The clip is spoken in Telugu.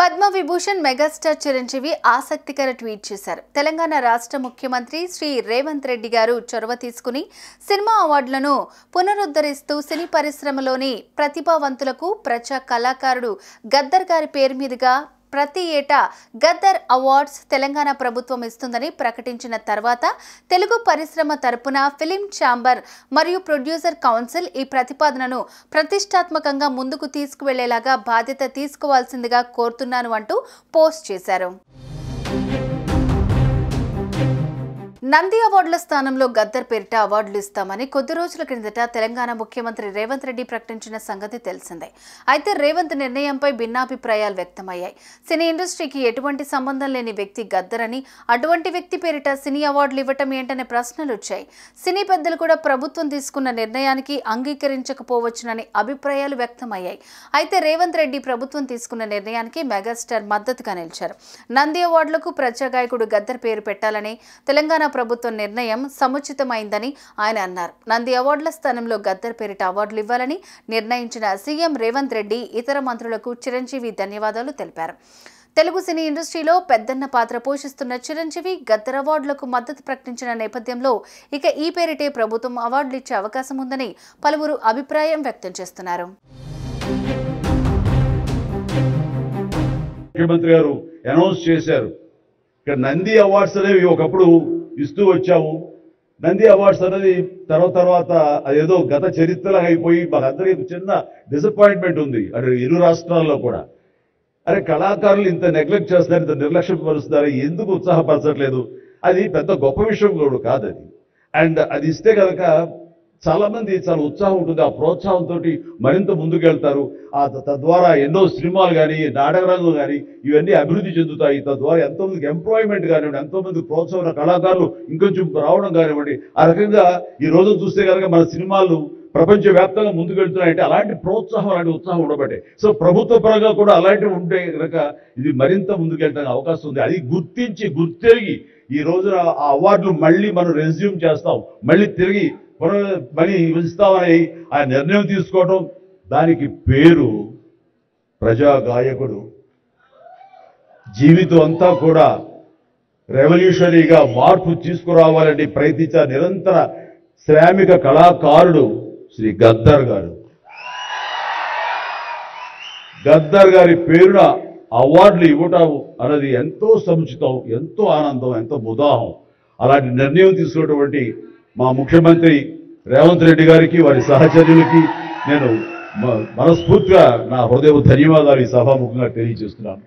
పద్మ విభూషణ్ మెగాస్టార్ చిరంజీవి ఆసక్తికర ట్వీట్ చేశారు. తెలంగాణ రాష్ట్ర ముఖ్యమంత్రి శ్రీ రేవంత్ రెడ్డి గారు చొరవ తీసుకుని సినిమా అవార్డులను పునరుద్ధరిస్తూ సినీ పరిశ్రమలోని ప్రతిభావంతులకు ప్రజా కళాకారుడు గద్దర్ గారి పేరు మీదుగా ప్రతి ఏటా గద్దర్ అవార్డ్స్ తెలంగాణ ప్రభుత్వం ఇస్తుందని ప్రకటించిన తర్వాత తెలుగు పరిశ్రమ తరపున ఫిలిం ఛాంబర్ మరియు ప్రొడ్యూసర్ కౌన్సిల్ ఈ ప్రతిపాదనను ప్రతిష్టాత్మకంగా ముందుకు తీసుకువెళ్లేలాగా బాధ్యత తీసుకోవాల్సిందిగా కోరుతున్నాను అంటూ పోస్ట్ చేశారు. నంది అవార్డుల స్థానంలో గద్దర్ పేరిట అవార్డులు ఇస్తామని కొద్ది రోజుల క్రిందట తెలంగాణ ముఖ్యమంత్రి రేవంత్ రెడ్డి ప్రకటించిన సంగతి తెలిసిందే. అయితే రేవంత్ నిర్ణయంపై భిన్నాభిప్రాయాలు వ్యక్తమయ్యాయి. సినీ ఇండస్ట్రీకి ఎటువంటి సంబంధం లేని వ్యక్తి గద్దర్ అని, అటువంటి వ్యక్తి పేరిట సినీ అవార్డులు ఇవ్వటం ఏంటనే ప్రశ్నలు వచ్చాయి. సినీ పెద్దలు కూడా ప్రభుత్వం తీసుకున్న నిర్ణయానికి అంగీకరించకపోవచ్చునని అభిప్రాయాలు వ్యక్తమయ్యాయి. అయితే రేవంత్ రెడ్డి ప్రభుత్వం తీసుకున్న నిర్ణయానికి మెగాస్టార్ మద్దతుగా నిలిచారు. నంది అవార్డులకు ప్రజాగాయకుడు గద్దర్ పేరు పెట్టాలని తెలంగాణ ప్రభుత్వం నిర్ణయం సముచితమైందని ఆయన అన్నారు. నంది అవార్డుల స్థానంలో గద్దర్ పేరిట అవార్డులు ఇవ్వాలని నిర్ణయించిన సీఎం రేవంత్ రెడ్డి ఇతర మంత్రులకు చిరంజీవి ధన్యవాదాలు తెలిపారు. తెలుగు సినీ ఇండస్ట్రీలో పెద్దన్న పాత్ర పోషిస్తున్న చిరంజీవి గద్దర్ అవార్డులకు మద్దతు ప్రకటించిన నేపథ్యంలో ఇక ఈ పేరిటే ప్రభుత్వం అవార్డులు ఇచ్చే అవకాశం ఉందని పలువురు అభిప్రాయం వ్యక్తం చేస్తున్నారు. ముఖ్యమంత్రి గారు అనౌన్స్ చేశారు. ఇక్కడ నంది అవార్డ్స్ అనేవి ఒకప్పుడు ఇస్తూ వచ్చాము. నంది అవార్డ్స్ అనేది తర్వాత అదేదో గత చరిత్రలాగా అయిపోయి మాకందరికీ చిన్న డిసప్పాయింట్మెంట్ ఉంది అటు ఇరు రాష్ట్రాల్లో కూడా. అరే కళాకారులు ఇంత నెగ్లెక్ట్ చేస్తారు, ఇంత నిర్లక్ష్యం పరుస్తారు, ఎందుకు ఉత్సాహపరచట్లేదు? అది పెద్ద గొప్ప విషయం కూడా కాదు అది. అండ్ అది ఇస్తే కనుక చాలా మంది చాలా ఉత్సాహం ఉంటుంది. ఆ ప్రోత్సాహంతో మరింత ముందుకెళ్తారు. తద్వారా ఎన్నో సినిమాలు కానీ నాటక రంగం కానీ ఇవన్నీ అభివృద్ధి చెందుతాయి. తద్వారా ఎంతోమందికి ఎంప్లాయ్మెంట్ కానివ్వండి, ఎంతోమంది ప్రోత్సాహం కళాకారులు ఇంకొంచెం రావడం కానివ్వండి. ఆ రకంగా ఈ రోజు చూస్తే కనుక మన సినిమాలు ప్రపంచవ్యాప్తంగా ముందుకెళ్తున్నాయంటే అలాంటి ప్రోత్సాహం, అలాంటి ఉత్సాహం ఉండబట్టే. సో ప్రభుత్వ పరంగా కూడా అలాంటివి ఉంటే కనుక ఇది మరింత ముందుకెళ్ళడానికి అవకాశం ఉంది. అది గుర్తెరిగి ఈ రోజున ఆ అవార్డులు మళ్ళీ మనం రెజ్యూమ్ చేస్తాం, మళ్ళీ తిరిగి మళ్ళీ ఇస్తామని ఆ నిర్ణయం తీసుకోవడం, దానికి పేరు ప్రజా గాయకుడు. జీవితం అంతా కూడా రెవల్యూషనరీగా మార్పు తీసుకురావాలని ప్రయత్నించే నిరంతర శ్రామిక కళాకారుడు శ్రీ గద్దర్ గారు. గద్దర్ గారి పేరున అవార్డులు ఇవ్వటం అన్నది ఎంతో సముచితం, ఎంతో ఆనందం, ఎంతో ఉదాహం. అలాంటి నిర్ణయం తీసుకున్నటువంటి మా ముఖ్యమంత్రి రేవంత్ రెడ్డి గారికి, వారి సహచరులకి నేను మనస్ఫూర్తిగా నా హృదయ ధన్యవాదాలు ఈ సభాముఖంగా తెలియజేస్తున్నాను.